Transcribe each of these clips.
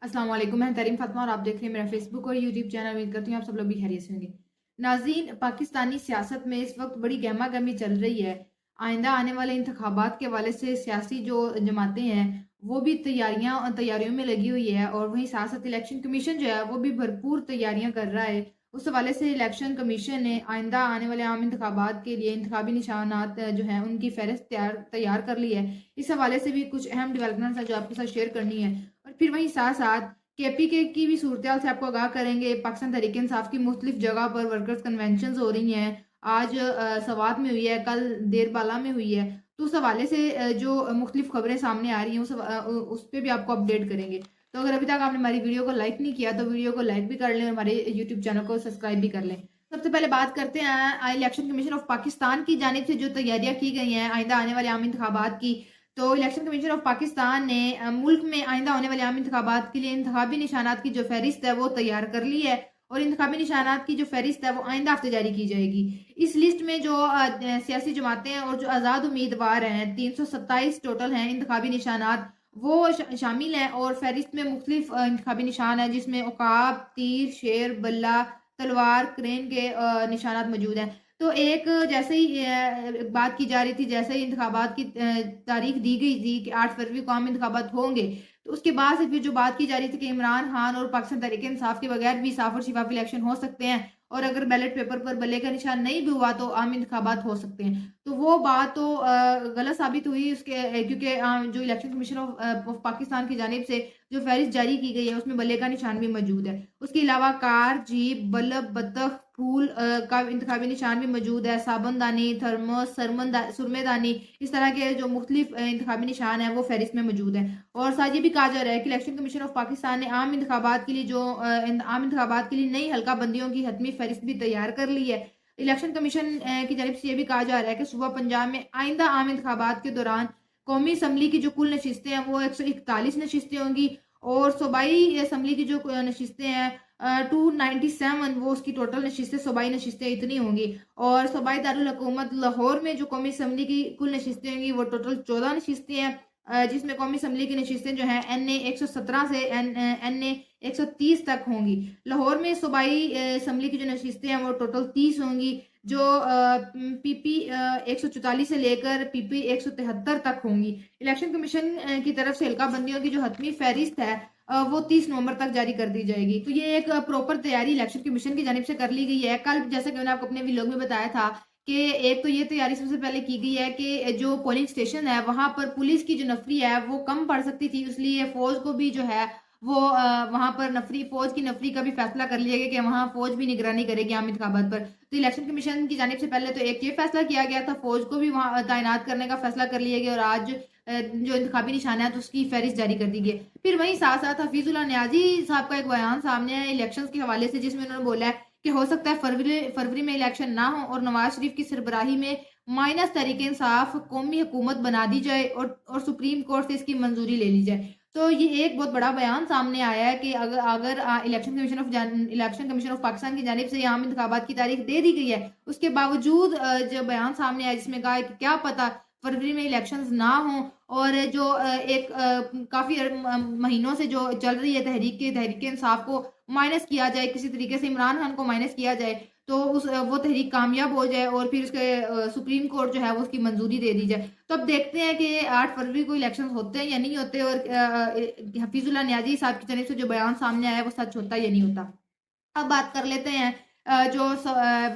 अस्सलाम वालेकुम, मैं तरीम फातिमा और आप देख रहे हैं मेरा फेसबुक और यूट्यूब चैनल। उम्मीद करती हूँ आप सब लोग भी खैरियत से होंगे। नाज़रीन, पाकिस्तानी सियासत में इस वक्त बड़ी गहमा गहमी चल रही है। आइंदा आने वाले इंतखाबात के हवाले से सियासी जो जमातें हैं वो भी तैयारियों में लगी हुई है, और वहीं साथ साथ इलेक्शन कमीशन जो है वो भी भरपूर तैयारियां कर रहा है। उस हवाले से इलेक्शन कमीशन ने आइंदा आने वाले आम इंतखाबात के लिए इंतखाबी निशानात जो हैं उनकी फहरिस्त तैयार कर ली है। इस हवाले से भी कुछ अहम डेवलपमेंट्स हैं जो आपके साथ शेयर करनी है। और फिर वहीं साथ साथ केपीके की भी सूरत से आपको आगाह करेंगे। पाकिस्तान तहरीक इंसाफ की मुख्तलिफ जगह पर वर्कर्स कन्वेंशन हो रही हैं। आज सवात में हुई है, कल देरबाला में हुई है। तो उस हवाले से जो मुख्तलिफ खबरें सामने आ रही हैं उस पर भी आपको अपडेट करेंगे। तो अगर अभी तक आपने हमारी वीडियो को लाइक नहीं किया तो वीडियो को लाइक भी कर लें और हमारे यूट्यूब चैनल को सब्सक्राइब भी कर लें। सबसे पहले बात करते हैं इलेक्शन कमीशन ऑफ पाकिस्तान की जानिब से जो तैयारियां की गई हैं आइंदा आने वाले आम इंतखाबात की। तो इलेक्शन कमीशन ऑफ पाकिस्तान ने मुल्क में आइंदा होने वाले आम इंतखाबात के लिए इंतखाबी निशानात की जो फहरिस्त है वो तैयार कर ली है, और इंतखाबी निशानात की जो फहरिस्त है वो आइंदा हफ्ते जारी की जाएगी। इस लिस्ट में जो सियासी जमातें हैं और जो आज़ाद उम्मीदवार हैं, 327 टोटल हैं इंतखाबी निशानात, वो शामिल हैं। और फहरिस्त में मुख्तलिफ इंतखाबी निशान है जिसमें उकाब, तीर, शेर, बल्ला, तलवार, क्रेन के निशानात मौजूद हैं। तो एक जैसे ही बात की जा रही थी, जैसे ही इंतखाबात की तारीख दी गई थी कि 8 फरवरी को आम इंतखाबात होंगे, तो उसके बाद से फिर जो बात की जा रही थी कि इमरान खान और पाकिस्तान तहरीक इंसाफ के बगैर भी साफ और शिफाफ इलेक्शन हो सकते हैं, और अगर बैलेट पेपर पर बल्ले का निशान नहीं भी हुआ तो आम इंतखाबात हो सकते हैं। तो वो बात तो गलत साबित हुई उसके, क्योंकि जो इलेक्शन कमीशन ऑफ पाकिस्तान की जानिब से जो फहरिस्त जारी की गई है उसमें बल्ले का निशान भी मौजूद है। उसके अलावा कार, जीप, बल्ब, बत्तख, फूल का इंतखाबी निशान भी मौजूद है। साबुनदानी, थर्मस, सुरमेदानी, इस तरह के जो मुख्तलिफ इंतखाबी निशान है वो फहरिस्त में मौजूद है। और साथ ये भी कहा जा रहा है कि इलेक्शन कमीशन ऑफ पाकिस्तान ने आम इंतखाबात के लिए आम इंतखाबात के लिए नई हल्का बंदियों की हतमी फहरिस्त भी तैयार कर ली है। इलेक्शन कमीशन की जानब से ये भी कहा जा रहा है कि सूबा पंजाब में आइंदा आम इंतखाबात के दौरान कौमी असम्बली की जो कुल नशिस्तें हैं वो 141 नशिस्तें होंगी, और सूबाई असम्बली की जो नशिस्तें हैं 297, वो उसकी टोटल नशिस्तें सूबाई नशिस्तें इतनी होंगी। और सूबाई दारुल हुकूमत लाहौर में जो कौमी असम्बली की कुल नशिस्तें होंगी वो टोटल 14 नशिस्तें हैं, जिसमें कौमी असम्बली की नशिस्तें जो हैं NA 117 से NA 130 तक होंगी। लाहौर में सूबाई असम्बली की जो नशिस्तें हैं वो टोटल 30 होंगी, जो PP 144 से लेकर PP 173 तक होंगी। इलेक्शन कमीशन की तरफ से हल्का बंदियों की जो हतमी फहरिस्त है वो 30 नवंबर तक जारी कर दी जाएगी। तो ये एक प्रॉपर तैयारी इलेक्शन कमीशन की जानिब से कर ली गई है। कल जैसा कि मैंने आपको अपने व्लॉग में बताया था कि एक तो ये तैयारी सबसे पहले की गई है कि जो पोलिंग स्टेशन है वहां पर पुलिस की जो नफरी है वो कम पड़ सकती थी, इसलिए फौज को भी जो है वो वहां पर फौज की नफरी का भी फैसला कर लिया गया कि वहां फौज भी निगरानी करेगी आम इंतखाबात पर। तो इलेक्शन कमीशन की जानिब से पहले तो एक ये फैसला किया गया था, फौज को भी वहां तैनात करने का फैसला कर लिया गया, और आज जो इंतखाबी निशान है तो उसकी फहरिस्त जारी कर दी गई। फिर वहीं साथ साथ हफीजुल्लाह न्याजी साहब का एक बयान सामने आया इलेक्शन के हवाले से, जिसमें उन्होंने बोला है कि हो सकता है फरवरी में इलेक्शन ना हो और नवाज शरीफ की सरबराही में माइनस तहरीक इंसाफ कौमी हुकूमत बना दी जाए और सुप्रीम कोर्ट से इसकी मंजूरी ले ली जाए। तो ये एक बहुत बड़ा बयान सामने आया है कि अगर अगर इलेक्शन कमीशन ऑफ पाकिस्तान की जानिब से आम इंतखाबात की तारीख दे दी गई है, उसके बावजूद जो बयान सामने आया जिसमें कहा है कि क्या पता फरवरी में इलेक्शंस ना हो, और जो एक काफी महीनों से जो चल रही है तहरीक इंसाफ को माइनस किया जाए, किसी तरीके से इमरान खान को माइनस किया जाए, तो वो तहरीक कामयाब हो जाए और फिर उसके सुप्रीम कोर्ट जो है वो उसकी मंजूरी दे दी जाए। तो अब देखते हैं कि 8 फरवरी को इलेक्शन होते हैं या नहीं होते, और हफीजुल्लाह न्याजी साहब की तरफ से जो बयान सामने आया है वो सच होता है या नहीं होता। अब बात कर लेते हैं जो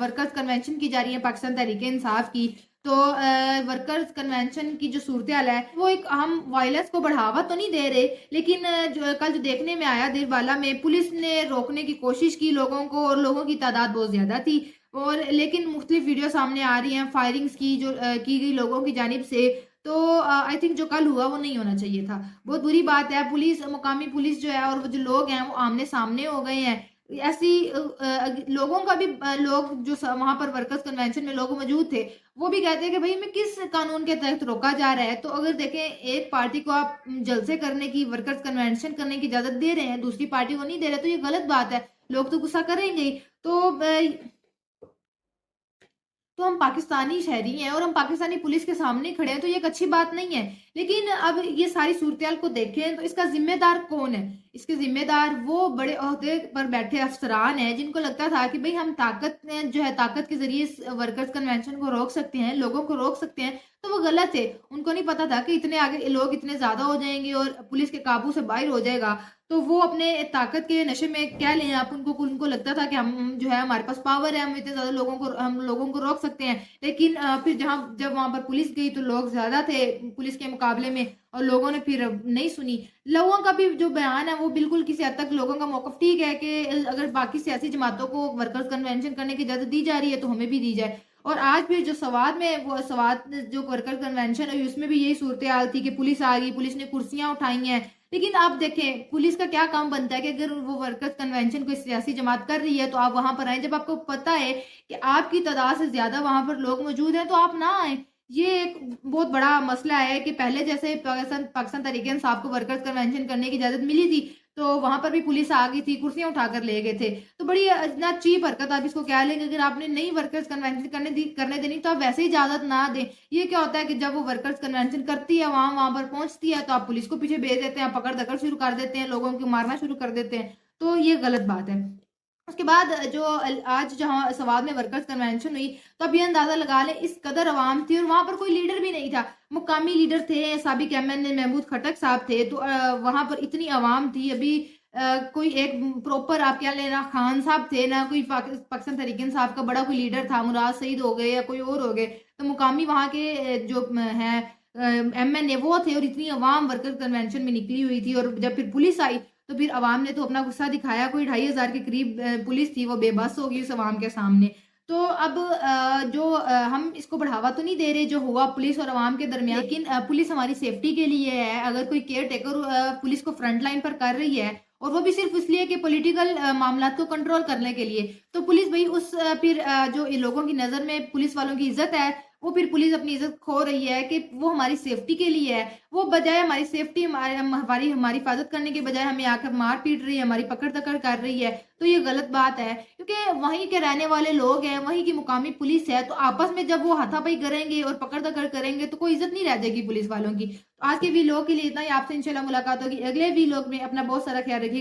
वर्कर्स कन्वेंशन की जा रही है पाकिस्तान तहरीक इंसाफ की। तो वर्कर्स कन्वेंशन की जो सूरत हाल है वो एक हम वायलेंस को बढ़ावा तो नहीं दे रहे, लेकिन कल जो देखने में आया देरबाला में पुलिस ने रोकने की कोशिश की लोगों को, और लोगों की तादाद बहुत ज्यादा थी, और लेकिन मुख्तलिफ वीडियो सामने आ रही हैं फायरिंग्स की जो की गई लोगों की जानिब से। तो आई थिंक जो कल हुआ वो नहीं होना चाहिए था, बहुत बुरी बात है। मुकामी पुलिस जो है और वो जो लोग हैं वो आमने सामने हो गए हैं। ऐसी लोगों का भी लोग जो वहां पर वर्कर्स कन्वेंशन में लोग मौजूद थे वो भी कहते हैं कि भाई हमें किस कानून के तहत रोका जा रहा है। तो अगर देखें एक पार्टी को आप जलसे करने की, वर्कर्स कन्वेंशन करने की इजाजत दे रहे हैं, दूसरी पार्टी को नहीं दे रहे, तो ये गलत बात है, लोग तो गुस्सा करेंगे ही। तो तो हम पाकिस्तानी शहरी हैं और हम पाकिस्तानी पुलिस के सामने खड़े हैं, तो ये एक अच्छी बात नहीं है। लेकिन अब ये सारी सूरत-ए-हाल को देखें तो इसका ज़िम्मेदार कौन है? इसके ज़िम्मेदार वो बड़े ओहदे पर बैठे अफ़सरान हैं जिनको लगता था कि भई हम ताकत के ज़रिए इस वर्कर्स कन्वेंशन को रोक सकते हैं, लोगों को रोक सकते हैं, तो वो गलत है। उनको नहीं पता था कि इतने आगे लोग इतने ज़्यादा हो जाएँगे और पुलिस के काबू से बाहर हो जाएगा। तो वो अपने ताकत के नशे में कह लें आप, उनको उनको लगता था कि हम जो है हमारे पास पावर है, हम लोगों को रोक सकते हैं। लेकिन फिर जब वहाँ पर पुलिस गई तो लोग ज़्यादा थे पुलिस के मुकाबले में और लोगों ने फिर नहीं सुनी। लोगों का भी जो बयान है वो बिल्कुल किसी हद तक लोगों का मौक़िफ़ ठीक है कि अगर बाकी सियासी जमातों को वर्कर्स कन्वेंशन करने की इजाज़त दी जा रही है तो हमें भी दी जाए। और आज भी जो सवात जो वर्कर कन्वेंशन हुई उसमें भी यही सूरत-ए-हाल थी कि पुलिस आ गई, पुलिस ने कुर्सियाँ उठाई हैं। लेकिन आप देखें पुलिस का क्या काम बनता है कि अगर वो वर्कर्स कन्वेंशन कोई सियासी जमात कर रही है तो आप वहाँ पर आएँ। जब आपको पता है कि आपकी तादाद से ज़्यादा वहाँ पर लोग मौजूद हैं तो आप ना आएँ। ये एक बहुत बड़ा मसला है कि पहले जैसे पाकिस्तान तहरीक-ए-इंसाफ को वर्कर्स कन्वेंशन करने की इजाज़त मिली थी, तो वहाँ पर भी पुलिस आ गई थी, कुर्सियाँ उठाकर ले गए थे। तो बड़ी ना चीप हरकत आप इसको कह लेंगे। अगर आपने नहीं वर्कर्स कन्वेंशन करने देनी तो आप वैसे ही इजाज़त ना दें। ये क्या होता है कि जब वो वर्कर्स कन्वेंशन करती है, वहाँ पर पहुँचती है तो आप पुलिस को पीछे भेज देते हैं, पकड़-दकड़ शुरू कर देते हैं, लोगों को मारना शुरू कर देते हैं। तो ये गलत बात है। उसके बाद जो आज जहाँ सवात में वर्कर्स कन्वेंशन हुई, तो आप ये अंदाज़ा लगा लें इस कदर अवाम थी और वहाँ पर कोई लीडर भी नहीं था। मुकामी लीडर थे, साबिक एमएनए महमूद खट्टक साहब थे, तो वहाँ पर इतनी अवाम थी। अभी कोई एक प्रॉपर आप क्या लेना खान साहब थे, ना कोई पाकिस्तान तहरीक-ए-इंसाफ का बड़ा कोई लीडर था, मुराद सईद हो गए या कोई और हो गए। तो मुकामी वहाँ के जो हैं एमएनए वो थे और इतनी अवाम वर्कर कन्वेंशन में निकली हुई थी और जब फिर पुलिस आई तो फिर अवाम ने तो अपना गुस्सा दिखाया। कोई 2,500 के करीब पुलिस थी, वो बेबस हो गई उस अवाम के सामने। तो अब हम इसको बढ़ावा तो नहीं दे रहे जो हुआ पुलिस और अवाम के दरमियान, लेकिन पुलिस हमारी सेफ्टी के लिए है। अगर कोई केयर टेकर पुलिस को फ्रंट लाइन पर कर रही है और वो भी सिर्फ इसलिए कि पॉलिटिकल मामलात को कंट्रोल करने के लिए, तो पुलिस भई जो ये लोगों की नज़र में पुलिस वालों की इज़्ज़त है, वो फिर पुलिस अपनी इज़्ज़त खो रही है कि वो हमारी सेफ्टी के लिए है। वो बजाय हमारी सेफ्टी हमारी हिफाज़त करने के बजाय हमें आकर मार पीट रही है, हमारी पकड़-दकड़ कर रही है, तो ये गलत बात है। क्योंकि वहीं के रहने वाले लोग हैं, वहीं की मुकामी पुलिस है, तो आपस में जब वो हाथापाई करेंगे और पकड़-दकड़ करेंगे, तो कोई इज़्ज़त नहीं रह जाएगी पुलिस वालों की। तो आज के वीलॉग के लिए इतना ही। आपसे इंशाल्लाह मुलाकात होगी अगले वीलॉग में। अपना बहुत सारा ख्याल रखिए।